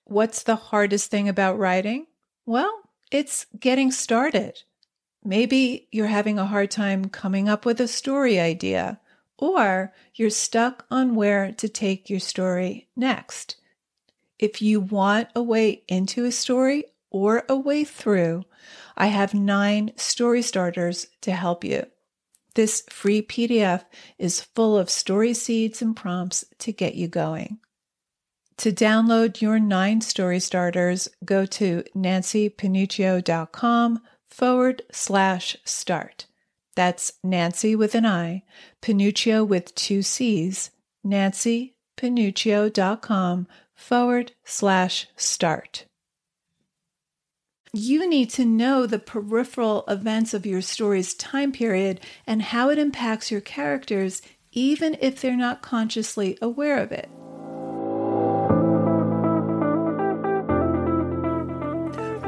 What's the hardest thing about writing? Well, it's getting started. Maybe you're having a hard time coming up with a story idea, or you're stuck on where to take your story next. If you want a way into a story or a way through, I have 9 story starters to help you. This free PDF is full of story seeds and prompts to get you going. To download your 9 story starters, go to nancypanuccio.com/start. That's Nancy with an I, Panuccio with 2 C's, nancypanuccio.com/start. You need to know the peripheral events of your story's time period and how it impacts your characters, even if they're not consciously aware of it.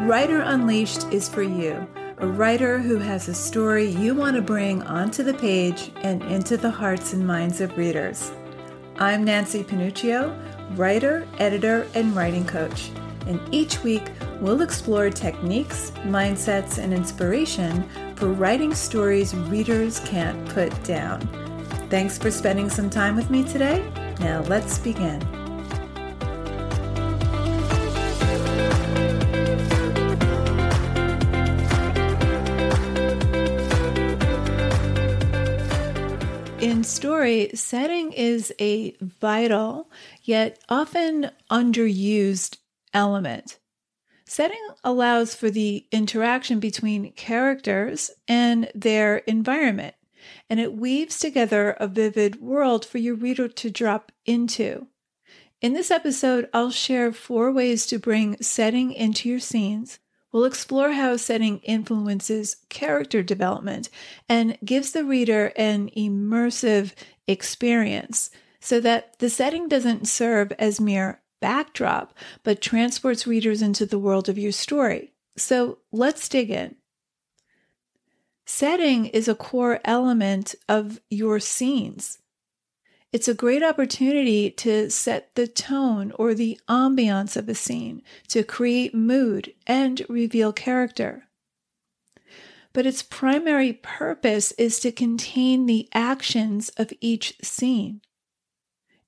Writer Unleashed is for you, a writer who has a story you want to bring onto the page and into the hearts and minds of readers. I'm Nancy Panuccio, writer, editor, and writing coach. And each week, we'll explore techniques, mindsets, and inspiration for writing stories readers can't put down. Thanks for spending some time with me today. Now let's begin. In story, setting is a vital, yet often underused element. Setting allows for the interaction between characters and their environment, and it weaves together a vivid world for your reader to drop into. In this episode, I'll share 4 ways to bring setting into your scenes. We'll explore how setting influences character development and gives the reader an immersive experience so that the setting doesn't serve as mere backdrop, but transports readers into the world of your story. So let's dig in. Setting is a core element of your scenes. It's a great opportunity to set the tone or the ambiance of a scene, to create mood and reveal character. But its primary purpose is to contain the actions of each scene.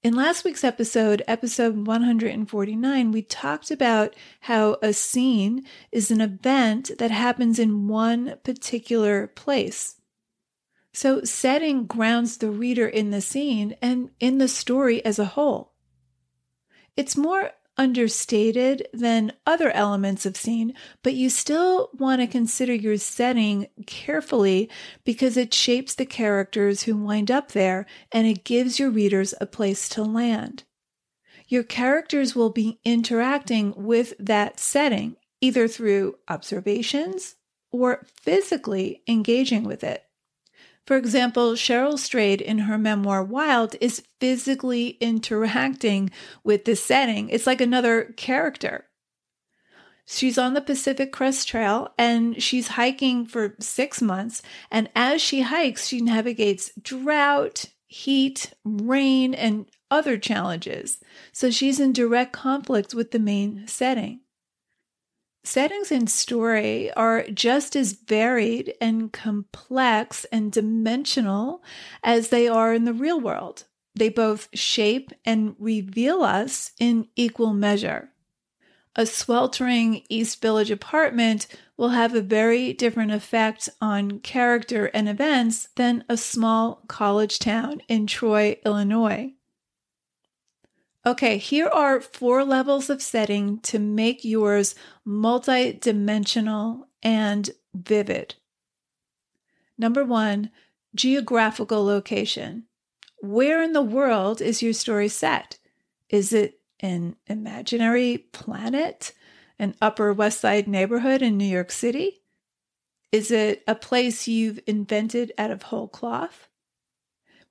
In last week's episode 149, we talked about how a scene is an event that happens in one particular place. So setting grounds the reader in the scene and in the story as a whole. It's more understated than other elements of scene, but you still want to consider your setting carefully because it shapes the characters who wind up there and it gives your readers a place to land. Your characters will be interacting with that setting either through observations or physically engaging with it. For example, Cheryl Strayed in her memoir Wild is physically interacting with the setting. It's like another character. She's on the Pacific Crest Trail and she's hiking for 6 months. And as she hikes, she navigates drought, heat, rain, and other challenges. So she's in direct conflict with the main setting. Settings in story are just as varied and complex and dimensional as they are in the real world. They both shape and reveal us in equal measure. A sweltering East Village apartment will have a very different effect on character and events than a small college town in Troy, Illinois. Okay, here are 4 levels of setting to make yours multi-dimensional and vivid. Number 1, geographical location. Where in the world is your story set? Is it an imaginary planet? An Upper West Side neighborhood in New York City? Is it a place you've invented out of whole cloth?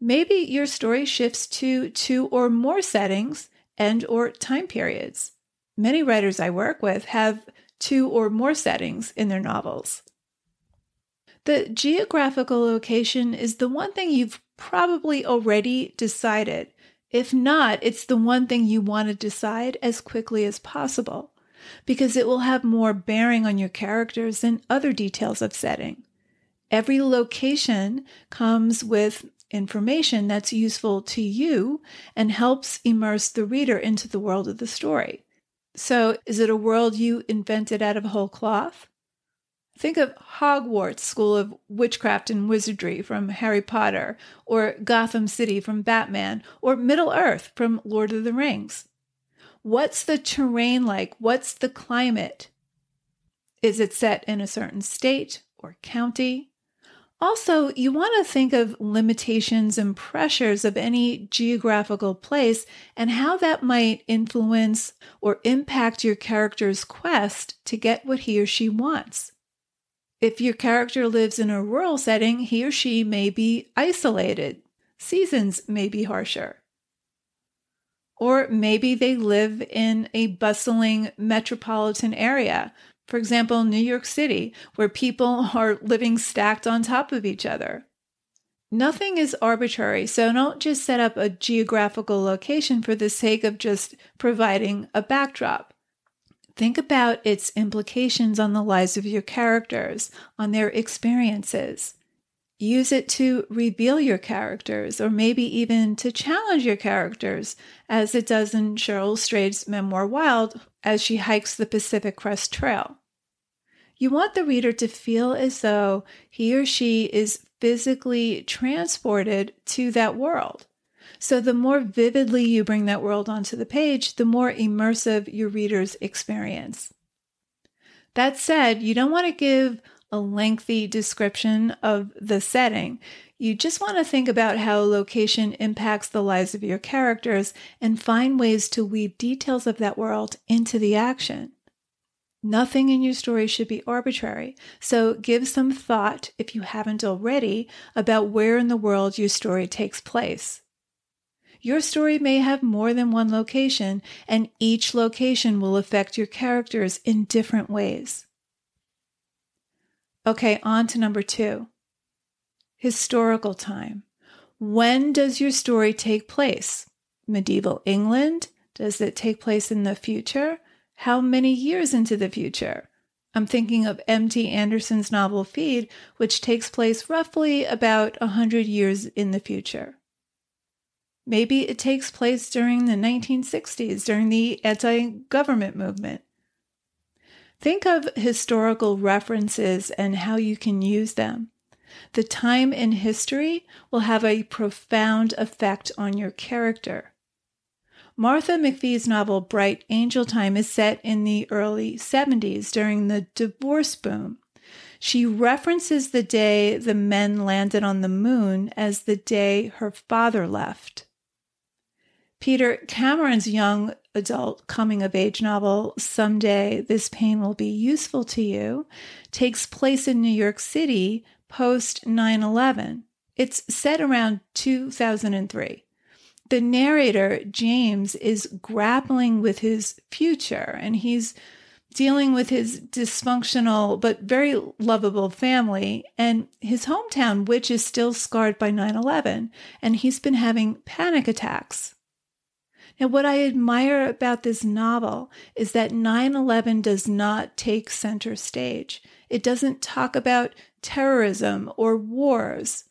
Maybe your story shifts to 2 or more settings and or time periods. Many writers I work with have 2 or more settings in their novels. The geographical location is the one thing you've probably already decided. If not, it's the one thing you want to decide as quickly as possible, because it will have more bearing on your characters than other details of setting. Every location comes with information that's useful to you and helps immerse the reader into the world of the story. So, is it a world you invented out of whole cloth? Think of Hogwarts School of Witchcraft and Wizardry from Harry Potter, or Gotham City from Batman, or Middle-earth from Lord of the Rings. What's the terrain like? What's the climate? Is it set in a certain state or county? Also, you want to think of limitations and pressures of any geographical place and how that might influence or impact your character's quest to get what he or she wants. If your character lives in a rural setting, he or she may be isolated. Seasons may be harsher. Or maybe they live in a bustling metropolitan area. For example, New York City, where people are living stacked on top of each other. Nothing is arbitrary, so don't just set up a geographical location for the sake of just providing a backdrop. Think about its implications on the lives of your characters, on their experiences. Use it to reveal your characters, or maybe even to challenge your characters, as it does in Cheryl Strayed's memoir Wild, as she hikes the Pacific Crest Trail. You want the reader to feel as though he or she is physically transported to that world. So the more vividly you bring that world onto the page, the more immersive your readers experience. That said, you don't want to give a lengthy description of the setting. You just want to think about how location impacts the lives of your characters and find ways to weave details of that world into the action. Nothing in your story should be arbitrary, so give some thought, if you haven't already, about where in the world your story takes place. Your story may have more than one location, and each location will affect your characters in different ways. Okay, on to number 2. Historical time. When does your story take place? Medieval England? Does it take place in the future? How many years into the future? I'm thinking of M.T. Anderson's novel Feed, which takes place roughly about 100 years in the future. Maybe it takes place during the 1960s, during the anti-government movement. Think of historical references and how you can use them. The time in history will have a profound effect on your character. Martha McPhee's novel Bright Angel Time is set in the early 70s during the divorce boom. She references the day the men landed on the moon as the day her father left. Peter Cameron's young adult coming-of-age novel, Someday This Pain Will Be Useful to You, takes place in New York City post 9/11. It's set around 2003. The narrator, James, is grappling with his future, and he's dealing with his dysfunctional but very lovable family and his hometown, which is still scarred by 9/11, and he's been having panic attacks. Now, what I admire about this novel is that 9/11 does not take center stage. It doesn't talk about terrorism or wars.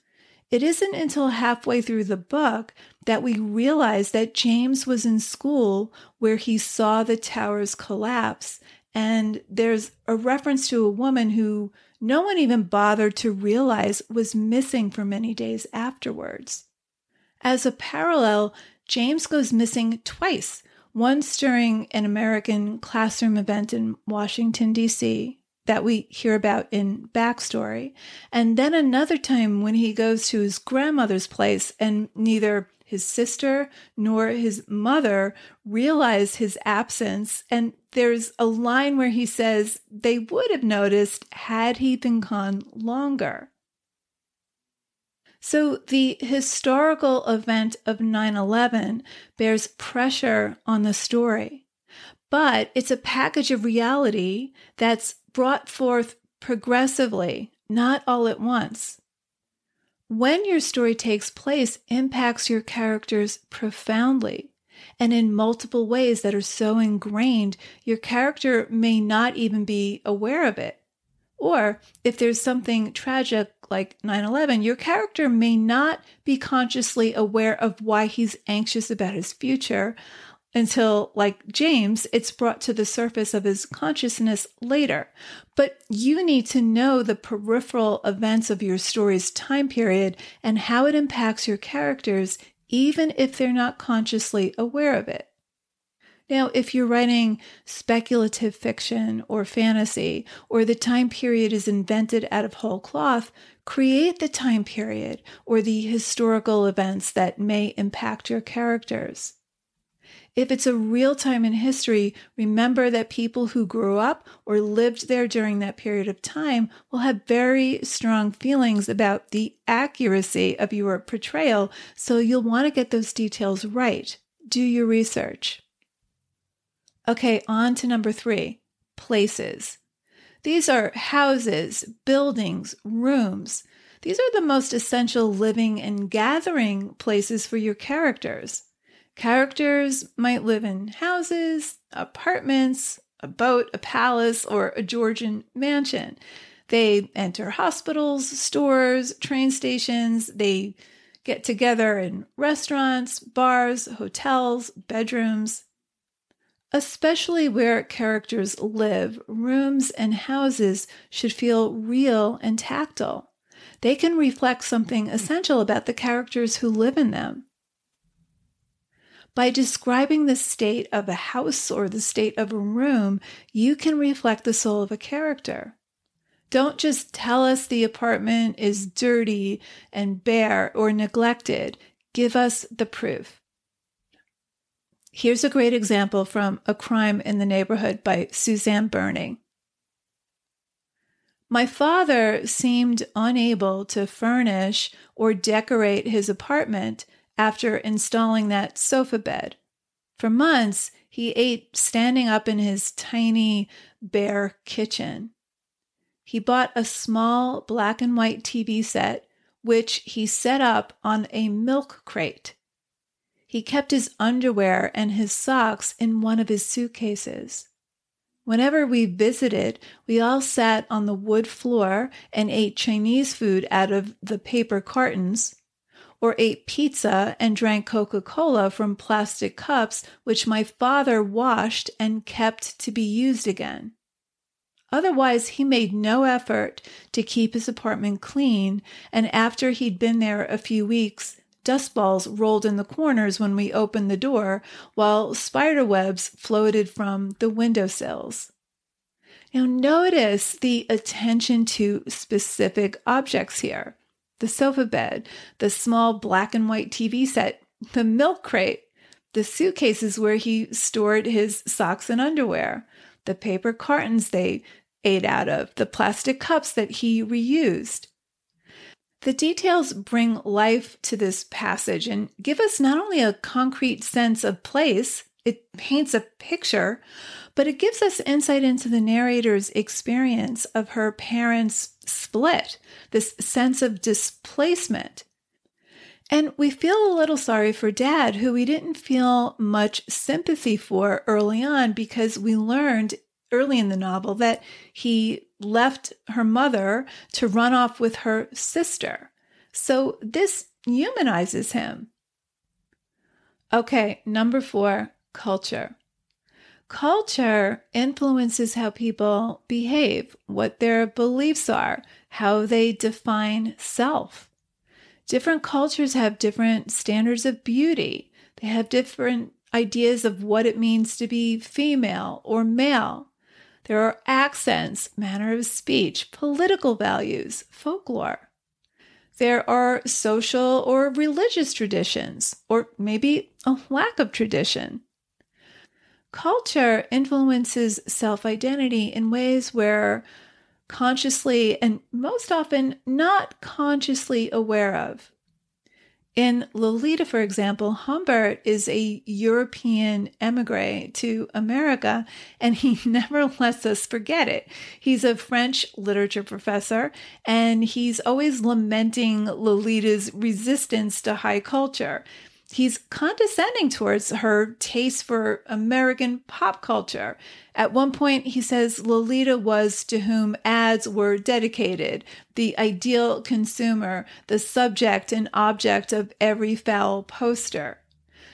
It isn't until halfway through the book that we realize that James was in school where he saw the towers collapse, and there's a reference to a woman who no one even bothered to realize was missing for many days afterwards. As a parallel, James goes missing twice, once during an American classroom event in Washington, D.C., that we hear about in Backstory, and then another time when he goes to his grandmother's place and neither his sister nor his mother realize his absence, and there's a line where he says they would have noticed had he been gone longer. So the historical event of 9/11 bears pressure on the story, but it's a package of reality that's brought forth progressively, not all at once. when your story takes place impacts your characters profoundly and in multiple ways that are so ingrained, your character may not even be aware of it. Or if there's something tragic like 9/11, your character may not be consciously aware of why he's anxious about his future until, like James, it's brought to the surface of his consciousness later. But you need to know the peripheral events of your story's time period and how it impacts your characters, even if they're not consciously aware of it. Now, if you're writing speculative fiction or fantasy, or the time period is invented out of whole cloth, create the time period or the historical events that may impact your characters. If it's a real time in history, remember that people who grew up or lived there during that period of time will have very strong feelings about the accuracy of your portrayal, so you'll want to get those details right. Do your research. Okay, on to number 3, places. These are houses, buildings, rooms. These are the most essential living and gathering places for your characters. Characters might live in houses, apartments, a boat, a palace, or a Georgian mansion. They enter hospitals, stores, train stations. They get together in restaurants, bars, hotels, bedrooms. Especially where characters live, rooms and houses should feel real and tactile. They can reflect something essential about the characters who live in them. By describing the state of a house or the state of a room, you can reflect the soul of a character. Don't just tell us the apartment is dirty and bare or neglected. Give us the proof. Here's a great example from A Crime in the Neighborhood by Suzanne Burney. My father seemed unable to furnish or decorate his apartment after installing that sofa bed. For months, he ate standing up in his tiny, bare kitchen. He bought a small black and white TV set, which he set up on a milk crate. He kept his underwear and his socks in one of his suitcases. Whenever we visited, we all sat on the wood floor and ate Chinese food out of the paper cartons, or ate pizza and drank Coca-Cola from plastic cups, which my father washed and kept to be used again. Otherwise, he made no effort to keep his apartment clean, and after he'd been there a few weeks, dust balls rolled in the corners when we opened the door, while spider webs floated from the windowsills. Now notice the attention to specific objects here. The sofa bed, the small black and white TV set, the milk crate, the suitcases where he stored his socks and underwear, the paper cartons they ate out of, the plastic cups that he reused. The details bring life to this passage and give us not only a concrete sense of place, it paints a picture, but it gives us insight into the narrator's experience of her parents' split, this sense of displacement. And we feel a little sorry for Dad, who we didn't feel much sympathy for early on because we learned early in the novel that he left her mother to run off with her sister. So this humanizes him. Okay, number 4, culture. Culture influences how people behave, what their beliefs are, how they define self. Different cultures have different standards of beauty. They have different ideas of what it means to be female or male. There are accents, manner of speech, political values, folklore. There are social or religious traditions, or maybe a lack of tradition. Culture influences self-identity in ways we're consciously and most often not consciously aware of. In Lolita, for example, Humbert is a European emigre to America, and he never lets us forget it. He's a French literature professor, and he's always lamenting Lolita's resistance to high culture. He's condescending towards her taste for American pop culture. At one point, he says Lolita was to whom ads were dedicated, the ideal consumer, the subject and object of every foul poster.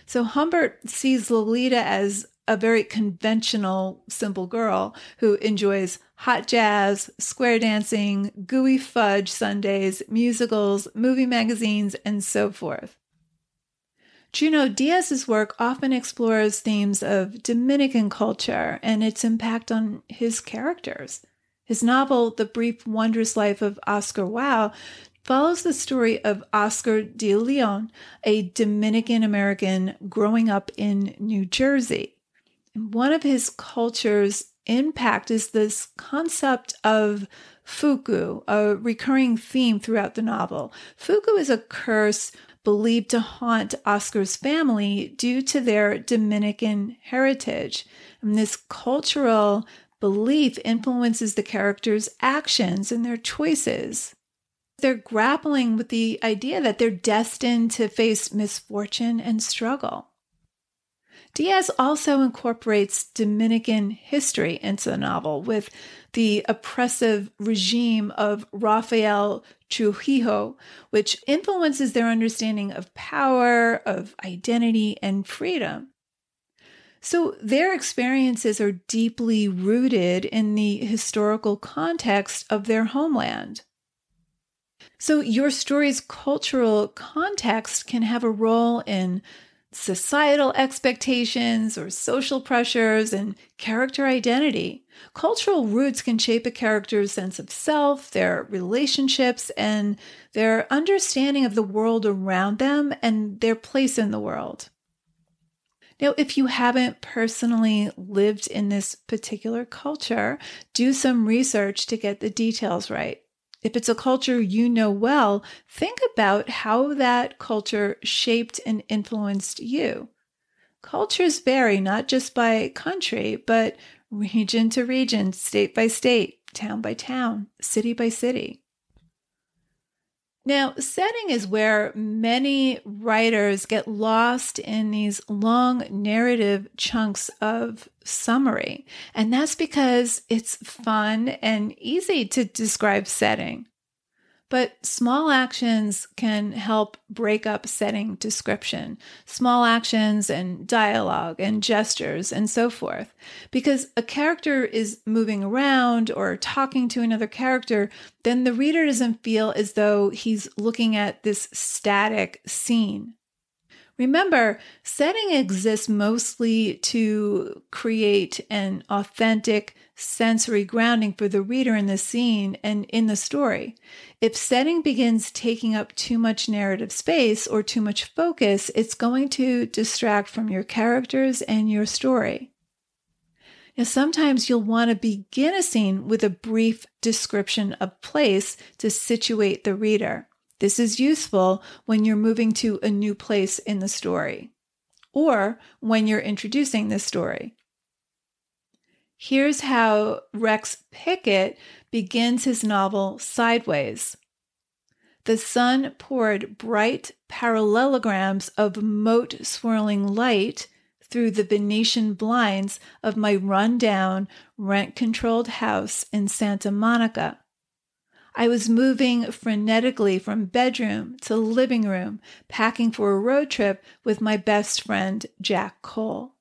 So Humbert sees Lolita as a very conventional, simple girl who enjoys hot jazz, square dancing, gooey fudge sundaes, musicals, movie magazines, and so forth. Junot Diaz's work often explores themes of Dominican culture and its impact on his characters. His novel, The Brief Wondrous Life of Oscar Wilde, follows the story of Oscar de Leon, a Dominican-American growing up in New Jersey. And one of his culture's impact is this concept of fuku, a recurring theme throughout the novel. Fuku is a curse believed to haunt Oscar's family due to their Dominican heritage. And this cultural belief influences the characters' actions and their choices. They're grappling with the idea that they're destined to face misfortune and struggle. Diaz also incorporates Dominican history into the novel with the oppressive regime of Rafael Trujillo, which influences their understanding of power, of identity, and freedom. So their experiences are deeply rooted in the historical context of their homeland. So your story's cultural context can have a role in societal expectations or social pressures and character identity. Cultural roots can shape a character's sense of self, their relationships, and their understanding of the world around them and their place in the world. Now, if you haven't personally lived in this particular culture, do some research to get the details right. If it's a culture you know well, think about how that culture shaped and influenced you. Cultures vary not just by country, but region to region, state by state, town by town, city by city. Now, setting is where many writers get lost in these long narrative chunks of summary. And that's because it's fun and easy to describe setting. But small actions can help break up setting description, small actions and dialogue and gestures and so forth. Because a character is moving around or talking to another character, then the reader doesn't feel as though he's looking at this static scene. Remember, setting exists mostly to create an authentic sensory grounding for the reader in the scene and in the story. If setting begins taking up too much narrative space or too much focus, it's going to distract from your characters and your story. Now, sometimes you'll want to begin a scene with a brief description of place to situate the reader. This is useful when you're moving to a new place in the story or when you're introducing the story. Here's how Rex Pickett begins his novel Sideways. The sun poured bright parallelograms of mote-swirling light through the Venetian blinds of my run-down, rent-controlled house in Santa Monica. I was moving frenetically from bedroom to living room, packing for a road trip with my best friend, Jack Cole.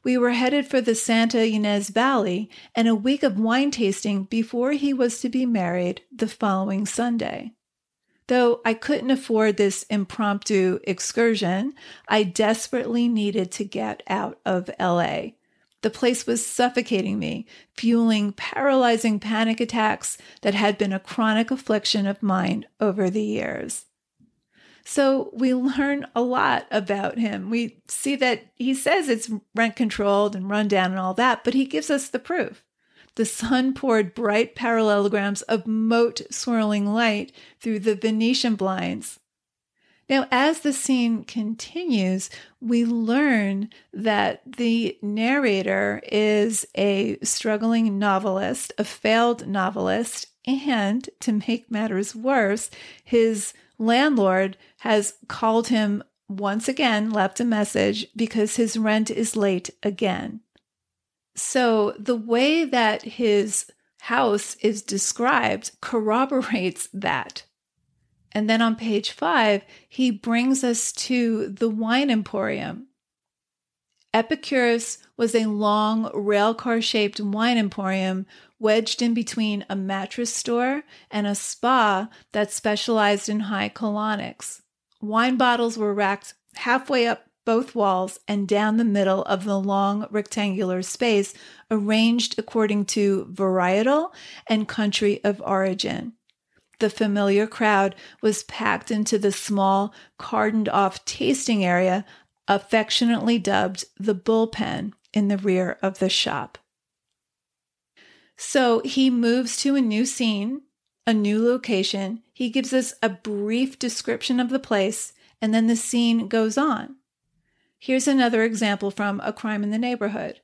We were headed for the Santa Ynez Valley and a week of wine tasting before he was to be married the following Sunday. Though I couldn't afford this impromptu excursion, I desperately needed to get out of LA. The place was suffocating me, fueling paralyzing panic attacks that had been a chronic affliction of mine over the years. So we learn a lot about him. We see that he says it's rent-controlled and run down and all that, but he gives us the proof. The sun poured bright parallelograms of mote-swirling light through the Venetian blinds. Now, as the scene continues, we learn that the narrator is a struggling novelist, a failed novelist, and to make matters worse, his landlord has called him once again, left a message because his rent is late again. So the way that his house is described corroborates that. And then on page 5, he brings us to the wine emporium. Epicurus was a long railcar-shaped wine emporium wedged in between a mattress store and a spa that specialized in high colonics. Wine bottles were racked halfway up both walls and down the middle of the long rectangular space, arranged according to varietal and country of origin. The familiar crowd was packed into the small, cordoned-off tasting area, affectionately dubbed the bullpen, in the rear of the shop. So he moves to a new scene, a new location. He gives us a brief description of the place, and then the scene goes on. Here's another example from A Crime in the Neighborhood.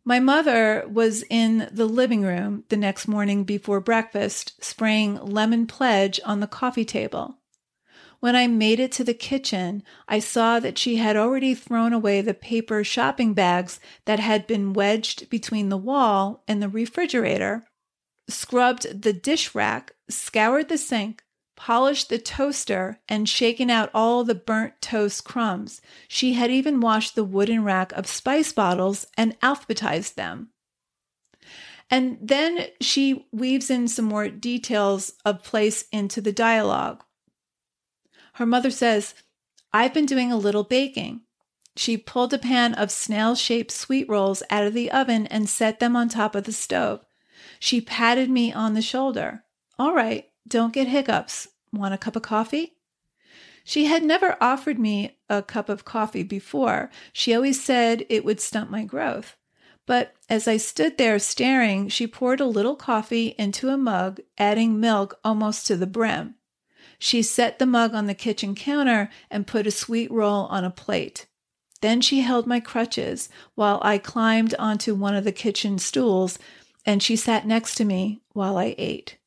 My mother was in the living room the next morning before breakfast, spraying lemon pledge on the coffee table. When I made it to the kitchen, I saw that she had already thrown away the paper shopping bags that had been wedged between the wall and the refrigerator, scrubbed the dish rack, scoured the sink, polished the toaster, and shaken out all the burnt toast crumbs. She had even washed the wooden rack of spice bottles and alphabetized them. And then she weaves in some more details of place into the dialogue. Her mother says, "I've been doing a little baking." She pulled a pan of snail-shaped sweet rolls out of the oven and set them on top of the stove. She patted me on the shoulder. "All right, don't get hiccups. Want a cup of coffee?" She had never offered me a cup of coffee before. She always said it would stunt my growth. But as I stood there staring, she poured a little coffee into a mug, adding milk almost to the brim. She set the mug on the kitchen counter and put a sweet roll on a plate. Then she held my crutches while I climbed onto one of the kitchen stools, and she sat next to me while I ate.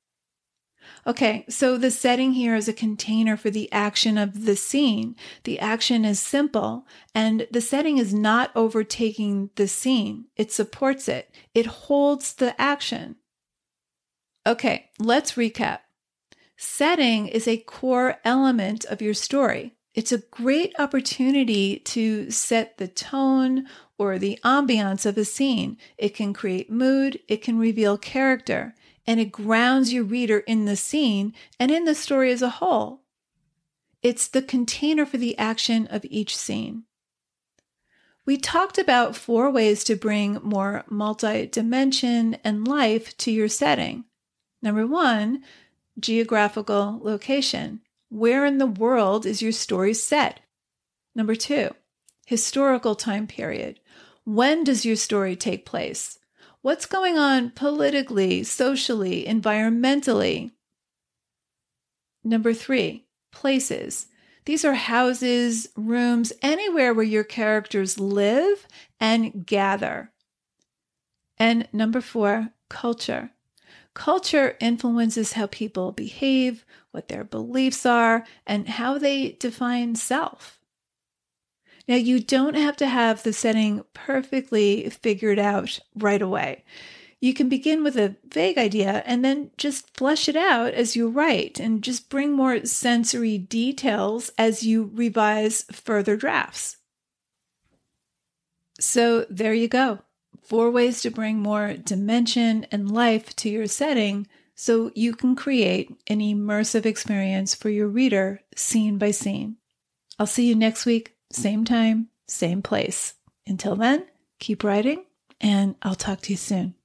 Okay, so the setting here is a container for the action of the scene. The action is simple, and the setting is not overtaking the scene. It supports it. It holds the action. Okay, let's recap. Setting is a core element of your story. It's a great opportunity to set the tone or the ambiance of a scene. It can create mood, it can reveal character, and it grounds your reader in the scene and in the story as a whole. It's the container for the action of each scene. We talked about 4 ways to bring more multi-dimension and life to your setting. Number 1, geographical location. Where in the world is your story set? Number 2, historical time period. When does your story take place? What's going on politically, socially, environmentally? Number 3, places. These are houses, rooms, anywhere where your characters live and gather. And number 4, culture. Culture influences how people behave, what their beliefs are, and how they define self. Now, you don't have to have the setting perfectly figured out right away. You can begin with a vague idea and then just flesh it out as you write and just bring more sensory details as you revise further drafts. So there you go. 4 ways to bring more dimension and life to your setting so you can create an immersive experience for your reader scene by scene. I'll see you next week, same time, same place. Until then, keep writing, and I'll talk to you soon.